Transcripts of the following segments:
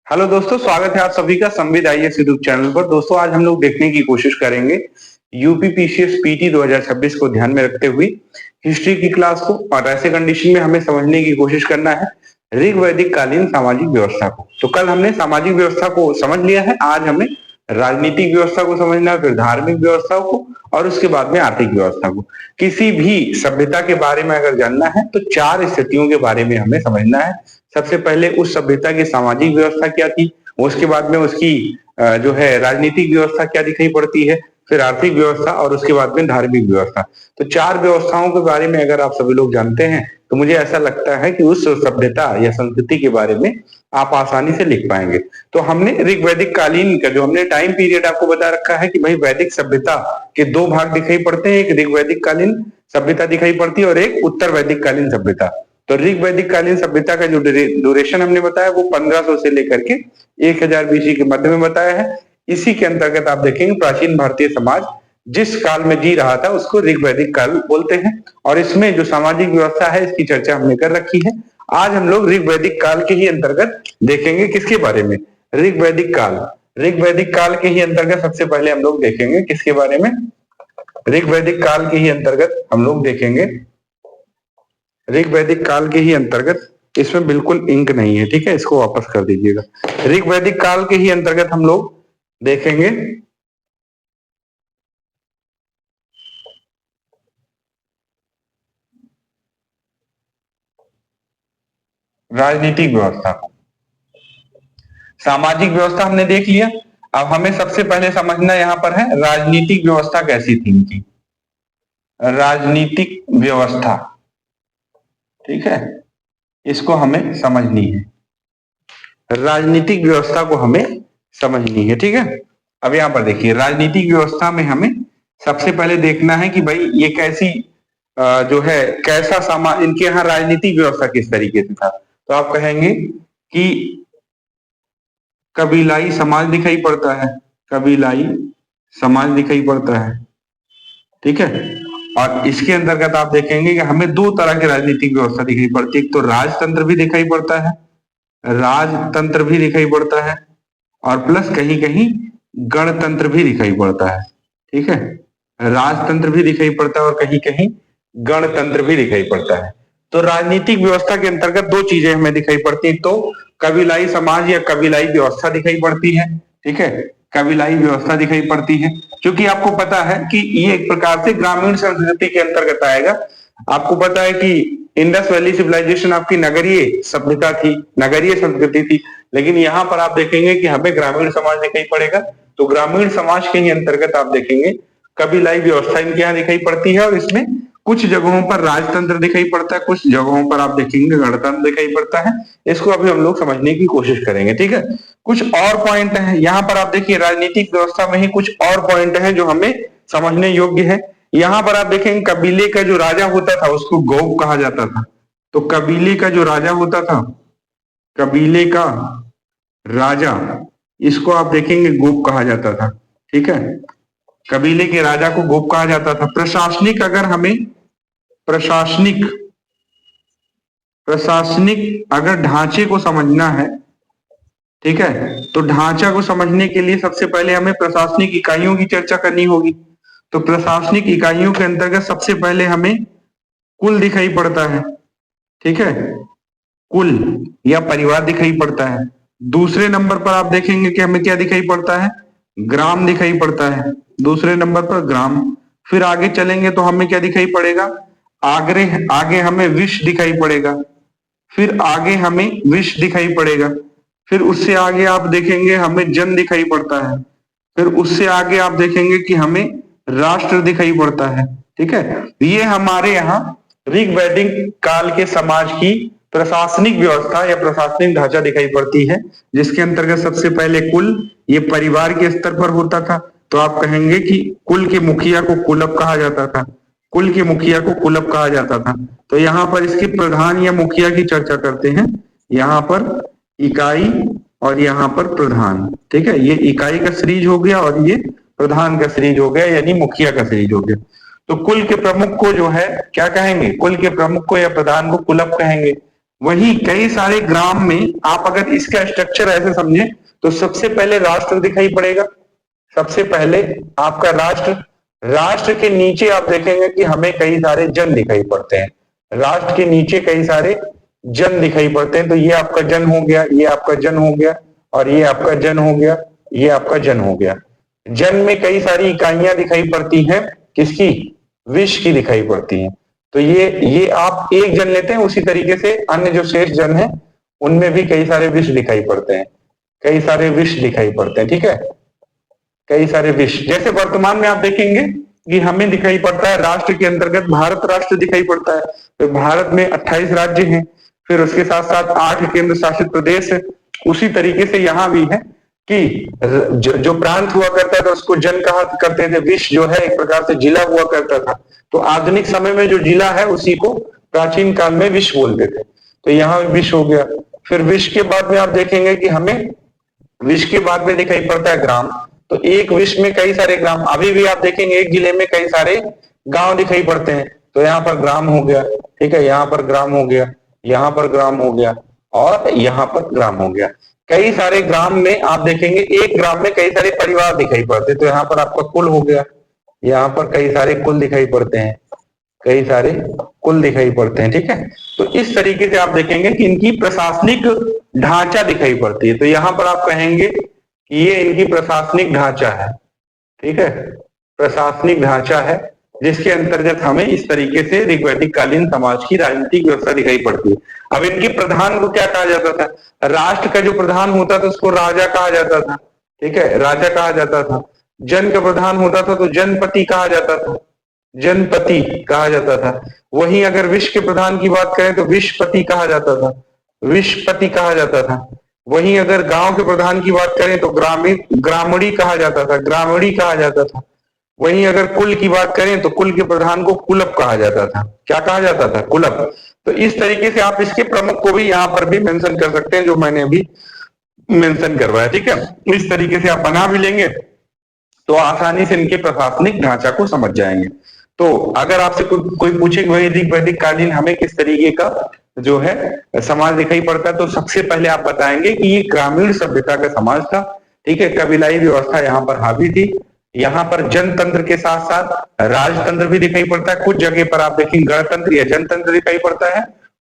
Hello दोस्तों, स्वागत है आप सभी का संविद आईएएस यूट्यूब चैनल पर। दोस्तों, आज हम लोग देखने की कोशिश करेंगे यूपी पीसीएस पीटी 2026 को ध्यान में रखते हुए हिस्ट्री की क्लास को। और ऐसे कंडीशन में हमें समझने की कोशिश करना है ऋग वैदिक कालीन सामाजिक व्यवस्था को। तो कल हमने सामाजिक व्यवस्था को समझ लिया है, आज हमें राजनीतिक व्यवस्था को समझना है, फिर धार्मिक व्यवस्था को और उसके बाद में आर्थिक व्यवस्था को। किसी भी सभ्यता के बारे में अगर जानना है तो चार स्थितियों के बारे में हमें समझना है। सबसे पहले उस सभ्यता की सामाजिक व्यवस्था क्या थी, उसके बाद में उसकी जो है राजनीतिक व्यवस्था क्या दिखाई पड़ती है, फिर आर्थिक व्यवस्था और उसके बाद में धार्मिक व्यवस्था। तो चार व्यवस्थाओं के बारे में अगर आप सभी लोग जानते हैं तो मुझे ऐसा लगता है कि उस सभ्यता या संस्कृति के बारे में आप आसानी से लिख पाएंगे। तो हमने ऋग वैदिक कालीन का जो हमने टाइम पीरियड आपको बता रखा है कि भाई वैदिक सभ्यता के दो भाग दिखाई पड़ते हैं, एक ऋग वैदिक कालीन सभ्यता दिखाई पड़ती है और एक उत्तर वैदिक कालीन सभ्यता। तो ऋग वैदिक कालीन सभ्यता का जो ड्यूरेशन हमने बताया वो 1500 से लेकर के 1000 बीसी के मध्य में बताया है। इसी के अंतर्गत आप देखेंगे प्राचीन भारतीय समाज जिस काल में जी रहा था उसको ऋग वैदिक काल बोलते हैं। और इसमें जो सामाजिक व्यवस्था है इसकी चर्चा हमने कर रखी है। आज हम लोग ऋग वैदिक काल के ही अंतर्गत देखेंगे किसके बारे में, ऋग वैदिक काल। ऋग वैदिक काल के ही अंतर्गत सबसे पहले हम लोग देखेंगे किसके बारे में, ऋग वैदिक काल के ही अंतर्गत हम लोग देखेंगे ऋग वैदिक काल के ही अंतर्गत। इसमें बिल्कुल इंक नहीं है, ठीक है, इसको वापस कर दीजिएगा। ऋग वैदिक काल के ही अंतर्गत हम लोग देखेंगे राजनीतिक व्यवस्था को। सामाजिक व्यवस्था हमने देख लिया, अब हमें सबसे पहले समझना यहाँ पर है राजनीतिक व्यवस्था कैसी थी इनकी। राजनीतिक व्यवस्था, ठीक है, इसको हमें समझनी है, राजनीतिक व्यवस्था को हमें समझनी है, ठीक है। अब यहाँ पर देखिए राजनीतिक व्यवस्था में हमें सबसे पहले देखना है कि भाई ये कैसी जो है कैसा समाज, इनके यहाँ राजनीतिक व्यवस्था किस तरीके से था। तो आप कहेंगे कि कबीलाई समाज दिखाई पड़ता है, कबीलाई समाज दिखाई पड़ता है, ठीक है। और इसके अंतर्गत आप देखेंगे कि हमें दो तरह की राजनीतिक व्यवस्था दिखाई पड़ती है, एक तो राजतंत्र भी दिखाई पड़ता है, राजतंत्र भी दिखाई पड़ता है और प्लस कहीं कहीं गणतंत्र भी दिखाई पड़ता है, ठीक है। राजतंत्र भी दिखाई पड़ता है और कहीं कहीं गणतंत्र भी दिखाई पड़ता है। तो राजनीतिक व्यवस्था के अंतर्गत दो चीजें हमें दिखाई पड़ती है, तो कबीलाई समाज या कबीलाई व्यवस्था दिखाई पड़ती है, ठीक है, कबीलाई व्यवस्था दिखाई पड़ती है। क्योंकि आपको पता है कि ये एक प्रकार से ग्रामीण संस्कृति के अंतर्गत आएगा। आपको पता है कि इंडस वैली सिविलाइजेशन आपकी नगरीय सभ्यता थी, नगरीय संस्कृति थी, लेकिन यहाँ पर आप देखेंगे कि हमें ग्रामीण समाज दिखाई पड़ेगा। तो ग्रामीण समाज के ही अंतर्गत आप देखेंगे कबीलाई व्यवस्था इनके यहाँ दिखाई पड़ती है और इसमें कुछ जगहों पर राजतंत्र दिखाई पड़ता है, कुछ जगहों पर आप देखेंगे गणतंत्र दिखाई पड़ता है। इसको अभी हम लोग समझने की कोशिश करेंगे, ठीक है। कुछ और पॉइंट है यहाँ पर आप देखिए राजनीतिक व्यवस्था में ही कुछ और पॉइंट है जो हमें समझने योग्य है। यहाँ पर आप देखेंगे कबीले का जो राजा होता था उसको गोप कहा जाता था। तो कबीले का जो राजा होता था, कबीले का राजा, इसको आप देखेंगे गोप कहा जाता था, ठीक है। कबीले के राजा को गोप कहा जाता था। प्रशासनिक, अगर हमें प्रशासनिक प्रशासनिक अगर ढांचे को समझना है, ठीक है, तो ढांचा को समझने के लिए सबसे पहले हमें प्रशासनिक इकाइयों की चर्चा करनी होगी। तो प्रशासनिक इकाइयों के अंतर्गत सबसे पहले हमें कुल दिखाई पड़ता है, ठीक है, कुल या परिवार दिखाई पड़ता है। दूसरे नंबर पर आप देखेंगे कि हमें क्या दिखाई पड़ता है, ग्राम दिखाई पड़ता है, दूसरे नंबर पर ग्राम। फिर आगे चलेंगे तो हमें क्या दिखाई पड़ेगा, आगे आगे हमें विष दिखाई पड़ेगा, फिर आगे हमें विष दिखाई पड़ेगा, फिर उससे आगे आप देखेंगे हमें जन दिखाई पड़ता है, फिर उससे आगे आप देखेंगे कि हमें राष्ट्र दिखाई पड़ता है, ठीक है। ये हमारे यहाँ ऋग वैदिक काल के समाज की प्रशासनिक व्यवस्था या प्रशासनिक ढांचा दिखाई पड़ती है, जिसके अंतर्गत सबसे पहले कुल ये परिवार के स्तर पर होता था। तो आप कहेंगे कि कुल के मुखिया को कुलप कहा जाता था, कुल के मुखिया को कुलप कहा जाता था। तो यहाँ पर इसके प्रधान या मुखिया की चर्चा करते हैं, यहाँ पर इकाई और यहाँ पर प्रधान, ठीक है। ये इकाई का सीरीज हो गया और ये प्रधान का सीरीज हो गया, यानी मुखिया का सीरीज हो गया। तो कुल के प्रमुख को जो है क्या कहेंगे, कुल के प्रमुख को या प्रधान को कुलप कहेंगे। वहीं कई सारे ग्राम में आप अगर इसका स्ट्रक्चर ऐसे समझे तो सबसे पहले राष्ट्र दिखाई पड़ेगा, सबसे पहले आपका राष्ट्र, राष्ट्र के नीचे आप देखेंगे कि हमें कई सारे जन दिखाई पड़ते हैं, राष्ट्र के नीचे कई सारे जन दिखाई पड़ते हैं। तो ये आपका जन हो गया, ये आपका जन हो गया, और ये आपका जन हो गया, ये आपका जन हो गया। जन में कई सारी इकाइयां दिखाई पड़ती हैं, किसकी? विश्व की दिखाई पड़ती हैं। तो ये आप एक जन लेते हैं, उसी तरीके से अन्य जो शेष जन है उनमें भी कई सारे विश्व दिखाई पड़ते हैं, कई सारे विश्व दिखाई पड़ते हैं, ठीक है, कई सारे विश्व। जैसे वर्तमान में आप देखेंगे कि हमें दिखाई पड़ता है राष्ट्र के अंतर्गत भारत राष्ट्र दिखाई पड़ता है। तो भारत में 28 राज्य हैं, फिर उसके साथ साथ 8 केंद्र शासित प्रदेश है। उसी तरीके से यहाँ भी है कि जो प्रांत हुआ करता था उसको जन कहा करते थे, विश्व जो है एक प्रकार से जिला हुआ करता था। तो आधुनिक समय में जो जिला है उसी को प्राचीन काल में विश्व बोलते थे। तो यहाँ विश्व हो गया। फिर विश्व के बाद में आप देखेंगे कि हमें विश्व के बाद में दिखाई पड़ता है ग्राम। तो एक विश्व में कई सारे ग्राम, अभी भी आप देखेंगे एक जिले में कई सारे गांव दिखाई पड़ते हैं। तो यहाँ पर ग्राम हो गया, ठीक है, यहाँ पर ग्राम हो गया, यहाँ पर ग्राम हो गया, और यहाँ पर ग्राम हो गया। कई सारे ग्राम में आप देखेंगे एक ग्राम में कई सारे परिवार दिखाई पड़ते हैं। तो यहाँ पर आपका कुल हो गया, यहाँ पर कई सारे कुल दिखाई पड़ते हैं, कई सारे कुल दिखाई पड़ते हैं, ठीक है। तो इस तरीके से आप देखेंगे कि इनकी प्रशासनिक ढांचा दिखाई पड़ती है। तो यहाँ पर आप कहेंगे कि ये इनकी प्रशासनिक ढांचा है, ठीक है, प्रशासनिक ढांचा है, जिसके अंतर्गत हमें इस तरीके से ऋग्वैदिक कालीन समाज की राजनीतिक व्यवस्था दिखाई पड़ती है। अब इनके प्रधान को क्या कहा जाता था? राष्ट्र का जो प्रधान होता था उसको राजा कहा जाता था, ठीक है, राजा कहा जाता था। जन का प्रधान होता था तो जनपति कहा जाता था, जनपति कहा जाता था। वहीं अगर विश्व के प्रधान की बात करें तो विश्वपति कहा जाता था, विश्वपति कहा जाता था। वहीं अगर गांव के प्रधान की बात करें तो ग्रामीणी कहा जाता था, ग्रामीणी कहा जाता था। वहीं अगर कुल की बात करें तो कुल के प्रधान को कुलप कहा जाता था। क्या कहा जाता था? कुलप। तो इस तरीके से आप इसके प्रमुख को भी यहाँ पर भी मेंशन कर सकते हैं, जो मैंने अभी मेंशन करवाया, ठीक है। इस तरीके से आप बना भी लेंगे तो आसानी से इनके प्रशासनिक ढांचा को समझ जाएंगे। तो अगर आपसे कोई पूछे वैदिक कालीन हमें किस तरीके का जो है समाज दिखाई पड़ता है, तो सबसे पहले आप बताएंगे कि ये ग्रामीण सभ्यता का समाज था, ठीक है। कबीलाई व्यवस्था यहाँ पर हावी थी। यहाँ पर जनतंत्र के साथ साथ राजतंत्र भी दिखाई पड़ता है। कुछ जगह पर आप देखेंगे गणतंत्र या जनतंत्र दिखाई पड़ता है,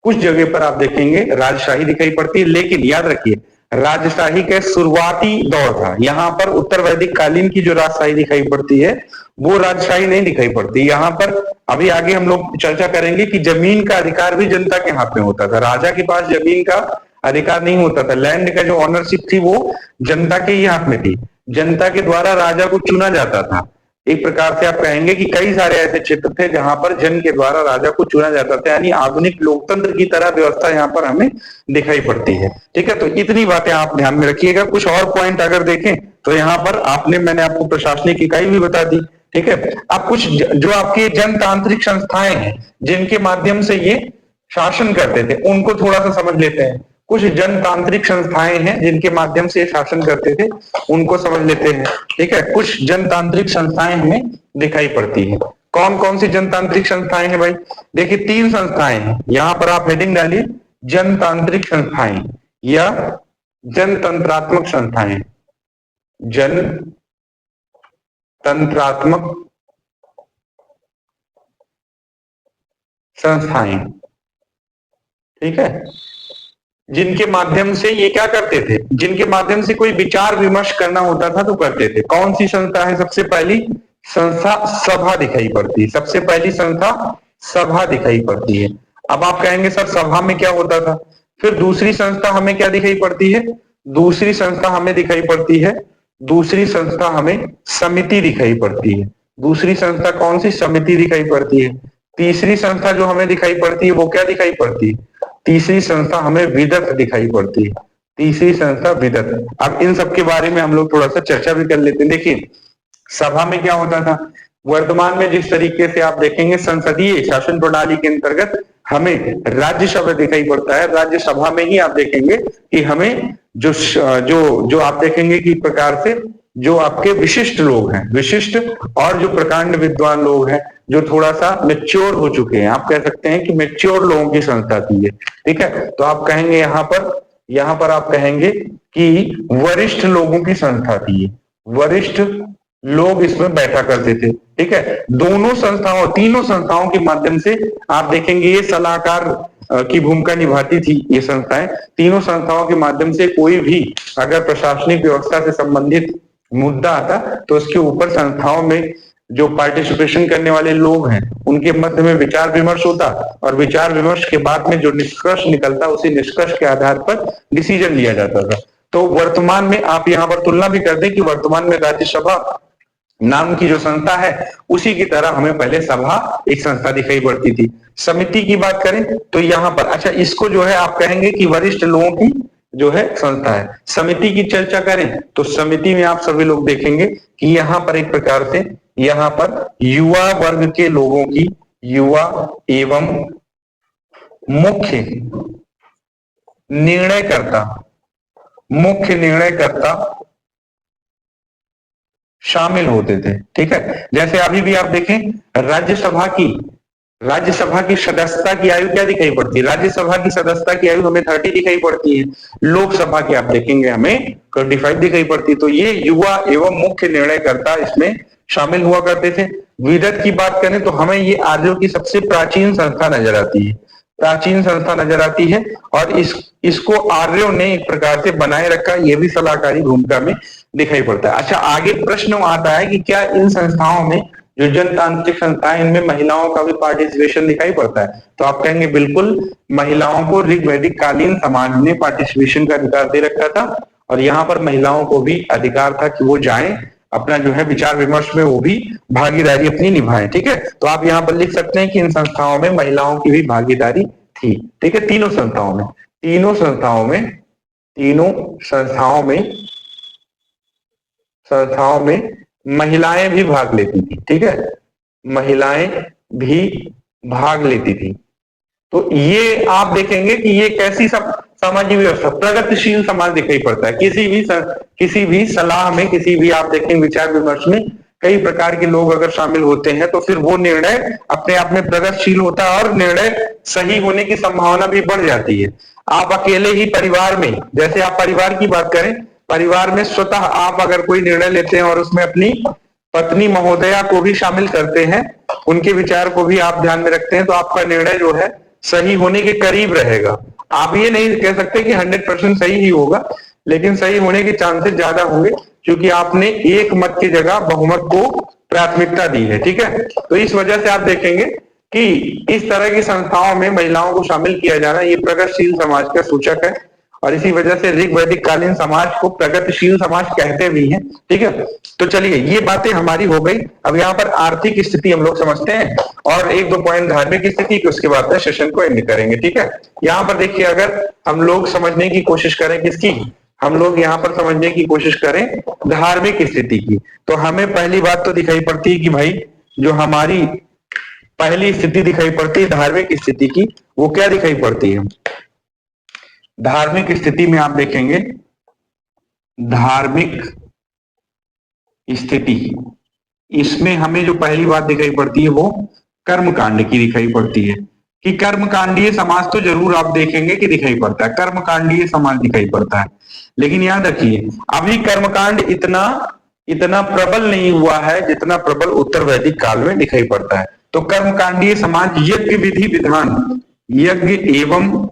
कुछ जगह पर आप देखेंगे राजशाही दिखाई पड़ती है। लेकिन याद रखिए, राजशाही का शुरुआती दौर था। यहाँ पर उत्तर वैदिक कालीन की जो राजशाही दिखाई पड़ती है वो राजशाही नहीं दिखाई पड़ती। यहाँ पर अभी आगे हम लोग चर्चा करेंगे कि जमीन का अधिकार भी जनता के हाथ में होता था। राजा के पास जमीन का अधिकार नहीं होता था। लैंड का जो ऑनरशिप थी वो जनता के ही हाथ में थी। जनता के द्वारा राजा को चुना जाता था। एक प्रकार से आप कहेंगे कि कई सारे ऐसे क्षेत्र थे जहां पर जन के द्वारा राजा को चुना जाता था, यानी आधुनिक लोकतंत्र की तरह व्यवस्था यहाँ पर हमें दिखाई पड़ती है, ठीक है। तो इतनी बातें आप ध्यान में रखिएगा। कुछ और पॉइंट अगर देखें तो यहाँ पर मैंने आपको प्रशासनिक इकाई भी बता दी, ठीक है। अब कुछ जो आपके जनतांत्रिक संस्थाएं हैं जिनके माध्यम से ये शासन करते थे उनको थोड़ा सा समझ लेते हैं। कुछ जनतांत्रिक संस्थाएं हैं जिनके माध्यम से शासन करते थे, उनको समझ लेते हैं, ठीक है। कुछ जनतांत्रिक संस्थाएं हमें दिखाई पड़ती हैं। कौन कौन सी जनतांत्रिक संस्थाएं हैं भाई? देखिए 3 संस्थाएं हैं, यहां पर आप हेडिंग डालिए जनतांत्रिक संस्थाएं या जनतंत्रात्मक संस्थाएं, जनतंत्रात्मक संस्थाएं, ठीक है। जिनके माध्यम से ये क्या करते थे, जिनके माध्यम से कोई विचार विमर्श करना होता था तो करते थे। कौन सी संस्था है? सबसे पहली संस्था सभा दिखाई पड़ती है। सबसे पहली संस्था सभा दिखाई पड़ती है। अब आप कहेंगे सर सभा में क्या होता था? फिर दूसरी संस्था हमें क्या दिखाई पड़ती है? दूसरी संस्था हमें दिखाई पड़ती है, दूसरी संस्था हमें समिति दिखाई पड़ती है। दूसरी संस्था कौन सी? समिति दिखाई पड़ती है। तीसरी संस्था जो हमें दिखाई पड़ती है वो क्या दिखाई पड़ती है? तीसरी संस्था हमें विदत दिखाई पड़ती है। तीसरी संस्था विदत। अब इन सब के बारे में हम लोग थोड़ा सा चर्चा भी कर लेते हैं। देखिए सभा में क्या होता था, वर्तमान में जिस तरीके से आप देखेंगे संसदीय शासन प्रणाली के अंतर्गत हमें राज्यसभा दिखाई पड़ता है। राज्यसभा में ही आप देखेंगे कि हमें जो आप देखेंगे कि प्रकार से जो आपके विशिष्ट लोग हैं, विशिष्ट और जो प्रकांड विद्वान लोग हैं जो थोड़ा सा मेच्योर हो चुके हैं, आप कह सकते हैं कि मेच्योर लोगों की संस्था थी ये, ठीक है। तो आप कहेंगे यहाँ पर आप कहेंगे कि वरिष्ठ लोगों की संस्था थी ये, वरिष्ठ लोग इसमें बैठा करते थे, ठीक है। दोनों संस्थाओं, तीनों संस्थाओं के माध्यम से आप देखेंगे ये सलाहकार की भूमिका निभाती थी ये संस्थाएं। तीनों संस्थाओं के माध्यम से कोई भी अगर प्रशासनिक व्यवस्था से संबंधित मुद्दा आता तो उसके ऊपर संस्थाओं में जो पार्टिसिपेशन करने वाले लोग हैं उनके मध्य में विचार विमर्श होता, और विचार विमर्श के बाद में जो निष्कर्ष निकलता उसी निष्कर्ष के आधार पर डिसीजन लिया जाता था। तो वर्तमान में आप यहाँ पर तुलना भी कर दें कि वर्तमान में राज्यसभा नाम की जो संस्था है उसी की तरह हमें पहले सभा एक संस्था दिखाई पड़ती थी। समिति की बात करें तो यहाँ पर अच्छा इसको जो है आप कहेंगे कि वरिष्ठ लोगों की जो है संस्था है। समिति की चर्चा करें तो समिति में आप सभी लोग देखेंगे कि यहाँ पर एक प्रकार से यहाँ पर युवा वर्ग के लोगों की, युवा एवं मुख्य निर्णयकर्ता शामिल होते थे, ठीक है। जैसे अभी भी आप देखें राज्यसभा की सदस्यता की आयु क्या दिखाई पड़ती है, राज्यसभा की सदस्यता की आयु हमें 30 दिखाई पड़ती है, लोकसभा की आप देखेंगे हमें 25 दिखाई पड़ती है। तो ये युवा एवं मुख्य निर्णयकर्ता इसमें शामिल हुआ करते थे। विदत की बात करें तो हमें ये आर्यों की सबसे प्राचीन संस्था नजर आती है, प्राचीन संस्था नजर आती है, और इसको आर्यों ने एक प्रकार से बनाए रखा, ये भी सलाहकारी भूमिका में दिखाई पड़ता है। अच्छा आगे प्रश्न आता है कि क्या इन संस्थाओं में जो जनतांत्रिक संस्थाएं इनमें महिलाओं का भी पार्टिसिपेशन दिखाई पड़ता है, तो आप कहेंगे बिल्कुल, महिलाओं को ऋग वैदिक कालीन समाज ने पार्टिसिपेशन का अधिकार दे रखा था, और यहाँ पर महिलाओं को भी अधिकार था कि वो जाएं अपना जो है विचार विमर्श में वो भी भागीदारी अपनी निभाएं, ठीक है। तो आप यहाँ पर लिख सकते हैं कि इन संस्थाओं में महिलाओं की भी भागीदारी थी, ठीक है। तीनों संस्थाओं में महिलाएं भी भाग लेती थी, ठीक है, महिलाएं भी भाग लेती थी। तो ये आप देखेंगे कि ये कैसी सामाजिक व्यवस्था, प्रगतिशील समाज दिखाई पड़ता है। किसी भी सलाह में, किसी भी आप देखेंगे विचार विमर्श में कई प्रकार के लोग अगर शामिल होते हैं तो फिर वो निर्णय अपने आप में प्रगतिशील होता है और निर्णय सही होने की संभावना भी बढ़ जाती है। आप अकेले ही परिवार में, जैसे आप परिवार की बात करें, परिवार में स्वतः आप अगर कोई निर्णय लेते हैं और उसमें अपनी पत्नी महोदया को भी शामिल करते हैं, उनके विचार को भी आप ध्यान में रखते हैं, तो आपका निर्णय जो है सही होने के करीब रहेगा। आप ये नहीं कह सकते कि 100% सही ही होगा, लेकिन सही होने के चांसेस ज्यादा होंगे क्योंकि आपने एक मत की जगह बहुमत को प्राथमिकता दी है, ठीक है। तो इस वजह से आप देखेंगे कि इस तरह की संस्थाओं में महिलाओं को शामिल किया जाना ये प्रगतिशील समाज का सूचक है, और इसी वजह से ऋग वैदिक कालीन समाज को प्रगतिशील समाज कहते भी हैं, ठीक है। तो चलिए ये बातें हमारी हो गई। अब यहाँ पर आर्थिक स्थिति हम लोग समझते हैं और एक दो पॉइंट धार्मिक स्थिति के, उसके बाद में सेशन को एंड करेंगे, ठीक है। यहाँ पर देखिए अगर हम लोग समझने की कोशिश करें किसकी, हम लोग यहाँ पर समझने की कोशिश करें धार्मिक स्थिति की, तो हमें पहली बात तो दिखाई पड़ती है कि भाई जो हमारी पहली स्थिति दिखाई पड़ती है धार्मिक स्थिति की, वो क्या दिखाई पड़ती है। धार्मिक स्थिति में आप देखेंगे, धार्मिक स्थिति, इसमें हमें जो पहली बात दिखाई पड़ती है वो कर्मकांड की दिखाई पड़ती है कि कर्मकांडीय समाज तो जरूर आप देखेंगे कि दिखाई पड़ता है, कर्मकांडीय समाज दिखाई पड़ता है। लेकिन याद रखिए अभी कर्मकांड इतना प्रबल नहीं हुआ है जितना प्रबल उत्तर वैदिक काल में दिखाई पड़ता है। तो कर्मकांडीय समाज यज्ञ विधि विधान, यज्ञ एवं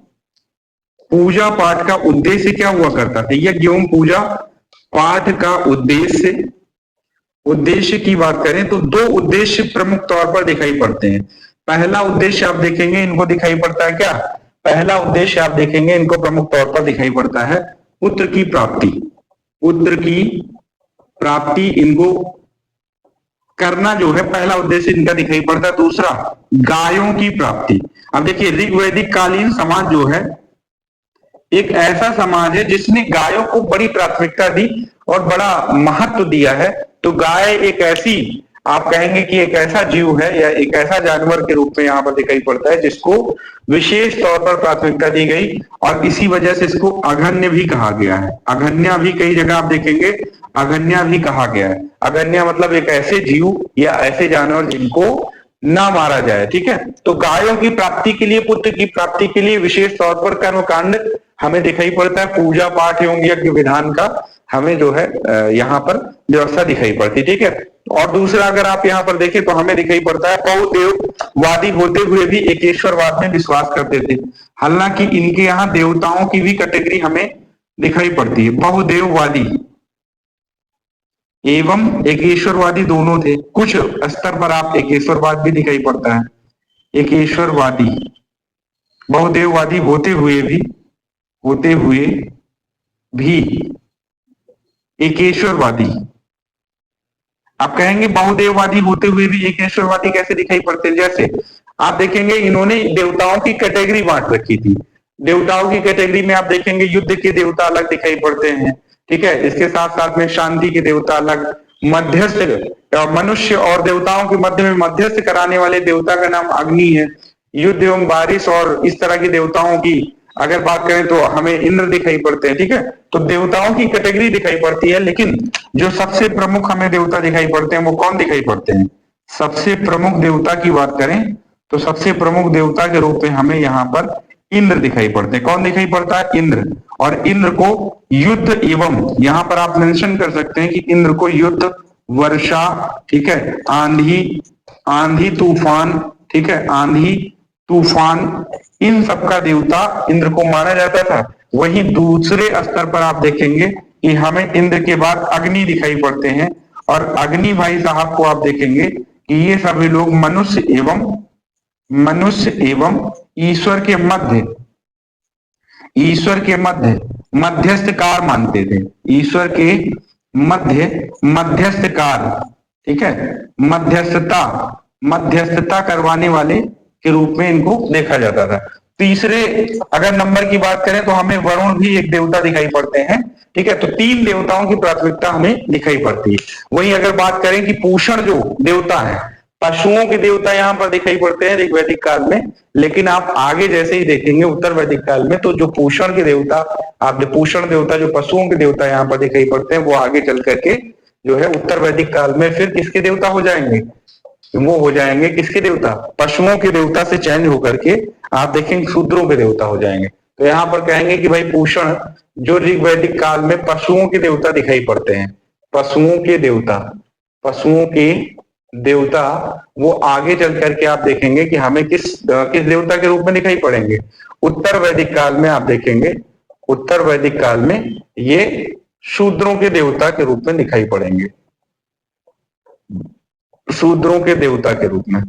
पूजा पाठ का उद्देश्य क्या हुआ करता था, यज्ञ एवं पूजा पाठ का उद्देश्य की बात करें तो दो उद्देश्य प्रमुख तौर पर दिखाई पड़ते हैं। पहला उद्देश्य आप देखेंगे इनको दिखाई पड़ता है क्या, पहला उद्देश्य आप देखेंगे इनको प्रमुख तौर पर दिखाई पड़ता है पुत्र की प्राप्ति, पुत्र की प्राप्ति इनको करना जो है पहला उद्देश्य इनका दिखाई पड़ता है। दूसरा गायों की प्राप्ति। अब देखिए ऋग वैदिक कालीन समाज जो है एक ऐसा समाज है जिसने गायों को बड़ी प्राथमिकता दी और बड़ा महत्व दिया है। तो गाय एक ऐसी, आप कहेंगे कि एक ऐसा जीव है या एक ऐसा जानवर के रूप में यहाँ पर दिखाई पड़ता है जिसको विशेष तौर पर प्राथमिकता दी गई, और इसी वजह से इसको अघन्य भी कहा गया है। अघन्या भी कई जगह आप देखेंगे अघन्या भी कहा गया है। अघन्या मतलब एक ऐसे जीव या ऐसे जानवर जिनको ना मारा जाए। ठीक है, तो गायों की प्राप्ति के लिए, पुत्र की प्राप्ति के लिए विशेष तौर पर कर्मकांड हमें दिखाई पड़ता है, पूजा पाठ एवं यज्ञ विधान का हमें जो है यहाँ पर व्यवस्था दिखाई पड़ती है। ठीक है, और दूसरा अगर आप यहाँ पर देखें तो हमें दिखाई पड़ता है बहुदेववादी होते हुए भी एकेश्वरवाद में विश्वास करते थे। हालांकि इनके यहाँ देवताओं की भी कैटेगरी हमें दिखाई पड़ती है, बहुदेववादी एवं एकेश्वरवादी दोनों थे। कुछ स्तर पर आप एकेश्वरवाद भी दिखाई पड़ता है, एकेश्वरवादी बहुदेववादी होते हुए भी एकेश्वरवादी। आप कहेंगे बहुदेववादी होते हुए भी एकेश्वरवादी कैसे दिखाई पड़ते हैं? जैसे आप देखेंगे इन्होंने देवताओं की कैटेगरी बांट रखी थी। देवताओं की कैटेगरी में आप देखेंगे युद्ध के देवता अलग दिखाई पड़ते हैं। ठीक है, इसके साथ साथ में शांति के देवता अलग, मध्यस्थ मनुष्य और देवताओं के मध्य में मध्यस्थ कराने वाले देवता का नाम अग्नि है। युद्ध एवं बारिश और इस तरह के देवताओं की अगर बात करें तो हमें इंद्र दिखाई पड़ते हैं। ठीक है, तो देवताओं की कैटेगरी दिखाई पड़ती है, लेकिन जो सबसे प्रमुख हमें देवता दिखाई पड़ते हैं वो कौन दिखाई पड़ते हैं? सबसे प्रमुख देवता की बात करें तो सबसे प्रमुख देवता के रूप में हमें यहाँ पर इंद्र दिखाई पड़ते हैं। कौन दिखाई पड़ता है? इंद्र। और इंद्र को युद्ध एवं, यहाँ पर आप मेंशन कर सकते हैं कि इंद्र को युद्ध, वर्षा, ठीक है, आंधी तूफान, ठीक है, आंधी तूफान, इन सबका देवता इंद्र को माना जाता था। वहीं दूसरे स्तर पर आप देखेंगे कि हमें इंद्र के बाद अग्नि दिखाई पड़ते हैं, और अग्नि भाई साहब को आप देखेंगे कि ये सभी लोग मनुष्य एवं ईश्वर के मध्यस्थकार मानते थे। ईश्वर के मध्यस्थकार, ठीक है, मध्यस्थता करवाने वाले के रूप में इनको देखा जाता था। तीसरे अगर नंबर की बात करें तो हमें वरुण भी एक देवता दिखाई पड़ते हैं। ठीक है, तो 3 देवताओं की प्राथमिकता हमें दिखाई पड़ती है। वहीं अगर बात करें कि पूषण जो देवता है, पशुओं के देवता यहाँ पर दिखाई पड़ते हैं ऋग्वैदिक काल में, लेकिन आप आगे जैसे ही देखेंगे उत्तर वैदिक काल में तो जो पूषण के देवता, आप पूषण देवता जो पशुओं के देवता यहाँ पर दिखाई पड़ते हैं वो आगे चल करके जो है उत्तर वैदिक काल में फिर किसके देवता हो जाएंगे? वो हो जाएंगे किसके देवता? पशुओं के देवता से चेंज होकर के आप देखेंगे शूद्रों के देवता हो जाएंगे। तो यहाँ पर कहेंगे कि भाई पूषण जो ऋग्वैदिक काल में पशुओं के देवता दिखाई पड़ते हैं, पशुओं के देवता वो आगे चल करके आप देखेंगे कि हमें किस देवता के रूप में दिखाई पड़ेंगे? उत्तर वैदिक काल में आप देखेंगे, उत्तर वैदिक काल में ये शूद्रों के देवता के रूप में दिखाई पड़ेंगे, शूद्रों के देवता के रूप में।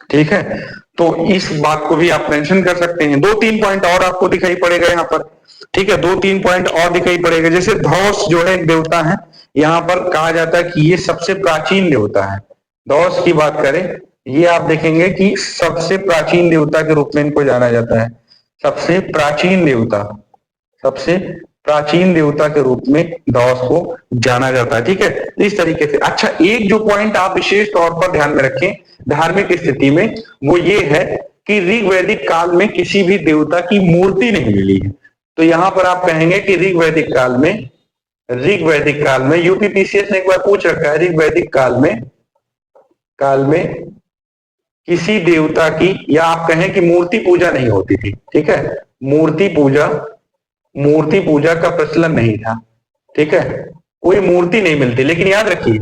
ठीक है, तो इस बात को भी आप मेंशन कर सकते हैं। 2-3 पॉइंट और आपको दिखाई पड़ेगा यहाँ पर। ठीक है, 2-3 पॉइंट और दिखाई पड़ेगा। जैसे धौस जो है एक देवता है, यहाँ पर कहा जाता है कि ये सबसे प्राचीन देवता है। धौस की बात करें, ये आप देखेंगे कि सबसे प्राचीन देवता के रूप में इनको जाना जाता है। सबसे प्राचीन देवता के रूप में धौस को जाना जाता है। ठीक है, इस तरीके से। अच्छा, एक जो पॉइंट आप विशेष तौर पर ध्यान में रखें धार्मिक स्थिति में, वो ये है कि ऋग्वैदिक काल में किसी भी देवता की मूर्ति नहीं मिली है। तो यहां पर आप कहेंगे कि ऋग्वैदिक काल में यूपीपीसीएस ने एक बार पूछ रखा है, ऋग्वैदिक काल में किसी देवता की, या आप कहें कि मूर्ति पूजा नहीं होती थी। ठीक है, मूर्ति पूजा का प्रचलन नहीं था। ठीक है, कोई मूर्ति नहीं मिलती। लेकिन याद रखिए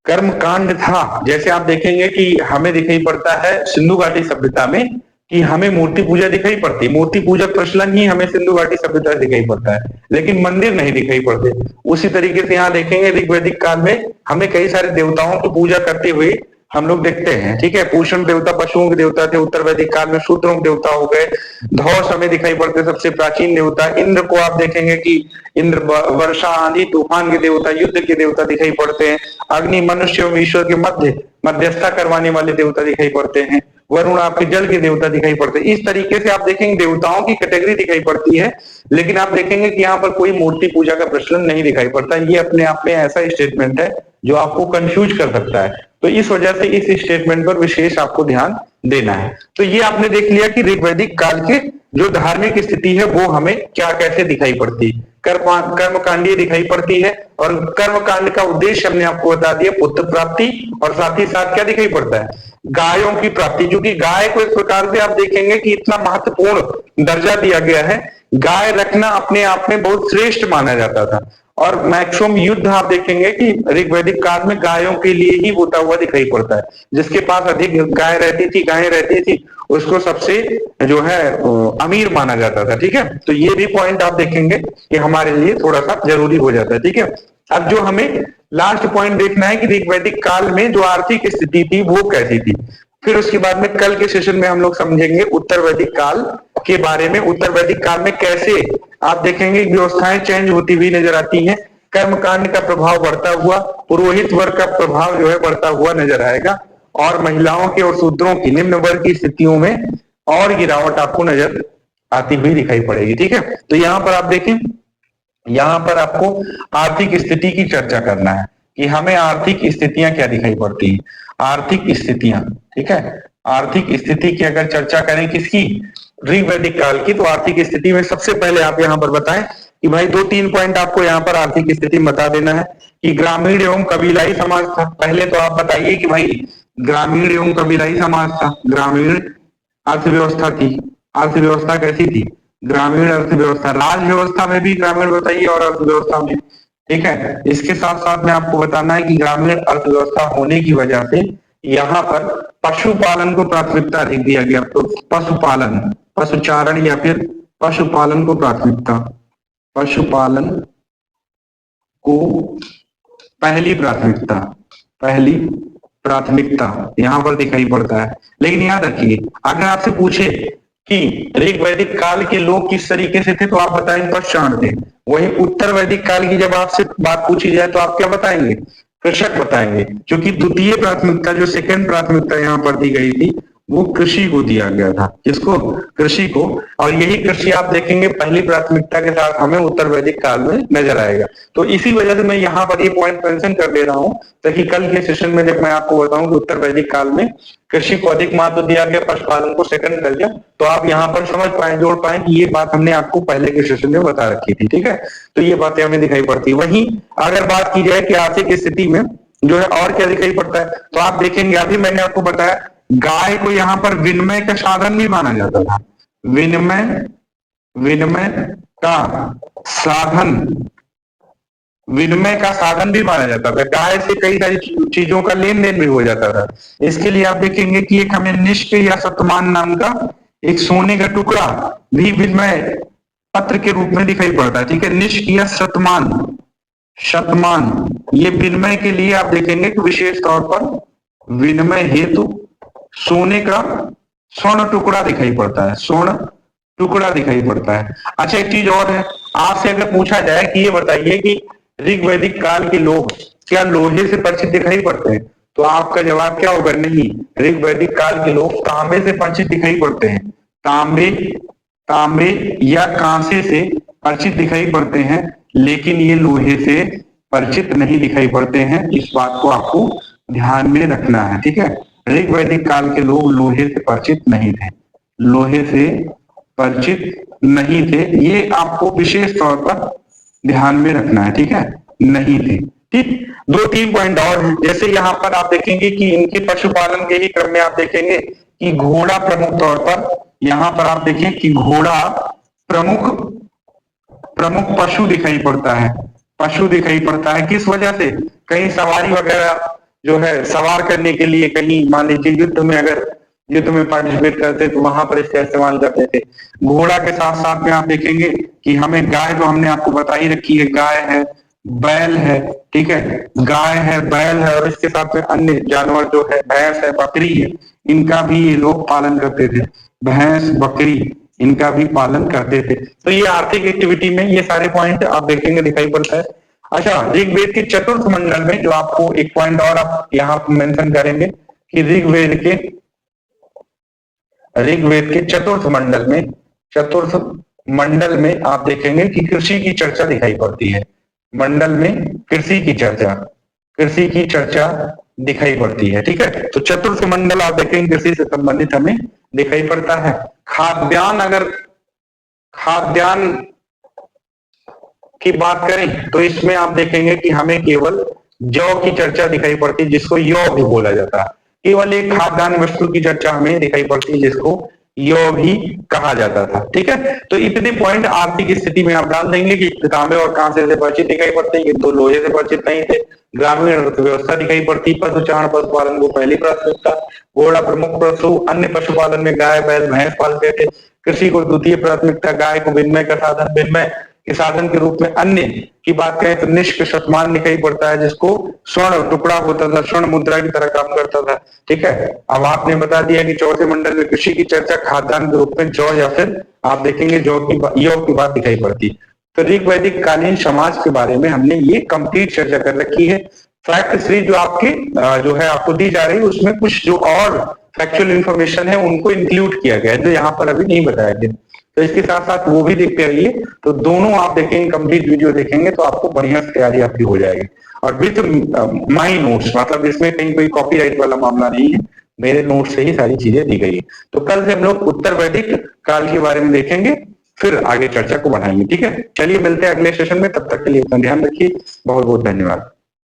कर्म कांड था। जैसे आप देखेंगे कि हमें दिखाई पड़ता है सिंधु घाटी सभ्यता में कि हमें मूर्ति पूजा दिखाई पड़ती, मूर्ति पूजा प्रचलन ही हमें सिंधु घाटी सभ्यता से दिखाई पड़ता है, लेकिन मंदिर नहीं दिखाई पड़ते। उसी तरीके से यहाँ देखेंगे ऋग्वैदिक काल में हमें कई सारे देवताओं की पूजा करते हुए हम लोग देखते हैं। ठीक है, पूषण देवता पशुओं के देवता थे, उत्तर वैदिक काल में शूद्रों के देवता हो गए। धौस हमें दिखाई पड़ते सबसे प्राचीन देवता। इंद्र को आप देखेंगे कि इंद्र वर्षा, आंधी तूफान के देवता, युद्ध के देवता दिखाई पड़ते हैं। अग्नि मनुष्य और ईश्वर के मध्यस्थता करवाने वाले देवता दिखाई पड़ते हैं। वरुण आपके जल के देवता दिखाई पड़ते हैं। इस तरीके से आप देखेंगे देवताओं की कैटेगरी दिखाई पड़ती है, लेकिन आप देखेंगे कि यहाँ पर कोई मूर्ति पूजा का प्रचलन नहीं दिखाई पड़ता। ये अपने आप में ऐसा स्टेटमेंट है जो आपको कंफ्यूज कर सकता है। तो इस वजह से इस स्टेटमेंट पर विशेष आपको ध्यान देना है। तो ये आपने देख लिया कि ऋग वैदिक काल के जो धार्मिक स्थिति है वो हमें क्या कैसे दिखाई पड़ती है, कर्मकांडीय दिखाई पड़ती है, और कर्मकांड का उद्देश्य हमने आपको बता दिया पुत्र प्राप्ति, और साथ ही साथ क्या दिखाई पड़ता है, गायों की प्राप्ति। क्योंकि गाय को इस प्रकार से आप देखेंगे कि इतना महत्वपूर्ण दर्जा दिया गया है, गाय रखना अपने आप में बहुत श्रेष्ठ माना जाता था। और मैक्सिमम युद्ध आप देखेंगे कि ऋग्वैदिक काल में गायों के लिए ही होता हुआ दिखाई पड़ता है। जिसके पास अधिक गायें रहती थी उसको सबसे जो है अमीर माना जाता था। ठीक है, तो ये भी पॉइंट आप देखेंगे कि हमारे लिए थोड़ा सा जरूरी हो जाता है। ठीक है, अब जो हमें लास्ट पॉइंट देखना है कि ऋग्वैदिक काल में जो आर्थिक स्थिति थी वो कैसी थी। फिर उसके बाद में कल के सेशन में हम लोग समझेंगे उत्तर वैदिक काल के बारे में। उत्तर वैदिक काल में कैसे आप देखेंगे व्यवस्थाएं चेंज होती हुई नजर आती हैं, कर्मकांड का प्रभाव बढ़ता हुआ, पुरोहित वर्ग का प्रभाव जो है बढ़ता हुआ नजर आएगा, और महिलाओं के और शूद्रों की निम्न वर्ग की स्थितियों में और गिरावट आपको नजर आती हुई दिखाई पड़ेगी। ठीक है, तो यहाँ पर आप देखें, यहाँ पर आपको आर्थिक स्थिति की चर्चा करना है कि हमें आर्थिक स्थितियां क्या दिखाई पड़ती है, आर्थिक स्थितियां। ठीक है, आर्थिक स्थिति की अगर चर्चा करें किसकी, ऋग्वैदिक काल की, तो आर्थिक स्थिति में सबसे पहले आप यहाँ पर बताएं कि भाई 2-3 पॉइंट आपको यहाँ पर आर्थिक स्थिति बता देना है कि ग्रामीण एवं कबीलाई समाज था। पहले तो आप बताइए कि भाई ग्रामीण एवं कबीलाई समाज था, ग्रामीण अर्थव्यवस्था थी, अर्थव्यवस्था कैसी थी, ग्रामीण अर्थव्यवस्था, राज व्यवस्था में भी ग्रामीण बताइए और अर्थव्यवस्था में। ठीक है, इसके साथ साथ में आपको बताना है कि ग्रामीण अर्थव्यवस्था होने की वजह से यहाँ पर पशुपालन को प्राथमिकता अधिक दिया गया। तो पशुपालन, पशुचारण या फिर पशुपालन को प्राथमिकता, पशुपालन को पहली प्राथमिकता, पहली प्राथमिकता यहाँ पर दिखाई पड़ता है। लेकिन याद रखिए अगर आपसे पूछे कि ऋग्वैदिक काल के लोग किस तरीके से थे तो आप बताएंगे पशुचारण थे। वही उत्तर वैदिक काल की जब आपसे बात पूछी जाए तो आप क्या बताएंगे, कृषक बताएंगे, क्योंकि द्वितीय प्राथमिकता जो सेकंड प्राथमिकता यहाँ पर दी गई थी वो कृषि को दिया गया था। किसको, कृषि को। और यही कृषि आप देखेंगे पहली प्राथमिकता के साथ हमें उत्तर वैदिक काल में नजर आएगा। तो इसी वजह से मैं यहाँ पर ये पॉइंट मेंशन कर दे रहा हूँ ताकि कल के सेशन में जब मैं आपको बताऊं कि उत्तर वैदिक काल में कृषि को अधिक महत्व दिया गया, पशुपालन को सेकंड कर दिया, तो आप यहाँ पर समझ पाए, जोड़ पाए कि ये बात हमने आपको पहले के सेशन में बता रखी थी। ठीक है, तो ये बातें हमें दिखाई पड़ती है। वहीं अगर बात की जाए कि आर्थिक स्थिति में जो है और क्या दिखाई पड़ता है, तो आप देखेंगे अभी मैंने आपको बताया गाय को यहाँ पर विनिमय का साधन भी माना जाता था। विनिमय का साधन, विनिमय का साधन भी माना जाता था। गाय से कई सारी चीजों का लेन देन भी हो जाता था। इसके लिए आप देखेंगे कि एक हमें निष्क या शतमान नाम का एक सोने का टुकड़ा भी विनिमय पत्र के रूप में दिखाई पड़ता है। ठीक है, निष्क या शतमान, शतमान ये विनिमय के लिए आप देखेंगे कि विशेष तौर पर विनिमय हेतु सोने का स्वर्ण टुकड़ा दिखाई पड़ता है, स्वर्ण टुकड़ा दिखाई पड़ता है। अच्छा एक चीज और है, आपसे अगर पूछा जाए कि ये बताइए कि ऋग्वैदिक काल के लोग क्या लोहे से परिचित दिखाई पड़ते हैं, तो आपका जवाब क्या होगा, नहीं। ऋग्वैदिक काल के लोग तांबे से परिचित दिखाई पड़ते हैं, तांबे या कांसे से परिचित दिखाई पड़ते हैं, लेकिन ये लोहे से परिचित नहीं दिखाई पड़ते हैं। इस बात को आपको ध्यान में रखना है। ठीक है, ऋग्वैदिक काल के लोग लोहे से परिचित नहीं थे, लोहे से परिचित नहीं थे, ये आपको विशेष तौर पर ध्यान में रखना है। ठीक है, नहीं थे। ठीक, 2-3 पॉइंट और हैं, जैसे यहाँ पर आप देखेंगे कि इनके पशुपालन के ही क्रम में आप देखेंगे कि घोड़ा प्रमुख तौर पर, यहाँ पर आप देखें कि घोड़ा प्रमुख पशु दिखाई पड़ता है, पशु दिखाई पड़ता है। किस वजह से, कहीं सवारी वगैरह जो है सवार करने के लिए, कहीं मान लीजिए युद्ध में, अगर युद्ध में पार्टिसिपेट करते तो वहां पर इसका इस्तेमाल करते थे। घोड़ा के साथ साथ में आप देखेंगे कि हमें गाय, जो हमने आपको बता ही रखी है, गाय है, बैल है। ठीक है, गाय है, बैल है, और इसके साथ में अन्य जानवर जो है भैंस है, बकरी है, इनका भी ये लोग पालन करते थे। भैंस, बकरी, इनका भी पालन करते थे। तो ये आर्थिक एक्टिविटी में ये सारे पॉइंट आप देखेंगे दिखाई पड़ता है। अच्छा, ऋग्वेद के चतुर्थ मंडल में जो आपको एक पॉइंट और आप यहाँ मेंशन करेंगे कि ऋग्वेद के चतुर्थ मंडल में आप देखेंगे कि कृषि की चर्चा दिखाई पड़ती है। मंडल में कृषि की चर्चा दिखाई पड़ती है। ठीक है, तो चतुर्थ मंडल आप देखेंगे कृषि से संबंधित हमें दिखाई पड़ता है। खाद्यान्न, अगर खाद्यान्न की बात करें तो इसमें आप देखेंगे कि हमें केवल जौ की चर्चा दिखाई पड़ती है, जिसको यौ भी बोला जाता है। केवल एक खाद्यान्न वस्तु की चर्चा हमें दिखाई पड़ती है, जिसको यौ भी कहा जाता था। ठीक है, तो इतने पॉइंट आर्थिक स्थिति में आप डाल देंगे कि तांबे और कांसे से परिचित दिखाई पड़ते हैं, तो लोहे से परिचित नहीं थे। ग्रामीण अर्थव्यवस्था दिखाई पड़ती, पशुचारण पशुपालन को पहली प्राथमिकता, घोड़ा प्रमुख पशु, अन्य पशुपालन में गाय बैल भैंस पालते थे। कृषि को द्वितीय प्राथमिकता, गाय को विनिमय का साधन, विनिमय के साधन के रूप में अन्य की बात करें तो निष्क शतमान दिखाई पड़ता है, जिसको स्वर्ण टुकड़ा होता था, स्वर्ण मुद्रा की तरह काम करता था। ठीक है, अब आपने बता दिया कि चौथे मंडल में कृषि की चर्चा खाद्यान्न के रूप में जौ या फिर आप देखेंगे जौ की यौ की बात दिखाई पड़ती। तो ऋग वैदिक कालीन समाज के बारे में हमने ये कंप्लीट चर्चा कर रखी है। फैक्ट सीरीज जो आपके जो है आपको दी जा रही है, उसमें कुछ जो और फैक्चुअल इंफॉर्मेशन है उनको इंक्लूड किया गया है, जो यहाँ पर अभी नहीं बताया गया। तो इसके साथ साथ वो भी देखते रहिए, तो दोनों आप देखेंगे, कंप्लीट वीडियो देखेंगे तो आपको बढ़िया तैयारी आपकी हो जाएगी। और विथ माई नोट्स, मतलब इसमें कहीं कोई कॉपीराइट वाला मामला नहीं है, मेरे नोट से ही सारी चीजें दी गई है। तो कल से हम लोग उत्तर वैदिक काल के बारे में देखेंगे, फिर आगे चर्चा को बढ़ाएंगे। ठीक है, चलिए मिलते हैं अगले सेशन में, तब तक के लिए अपना ध्यान रखिए। बहुत बहुत धन्यवाद।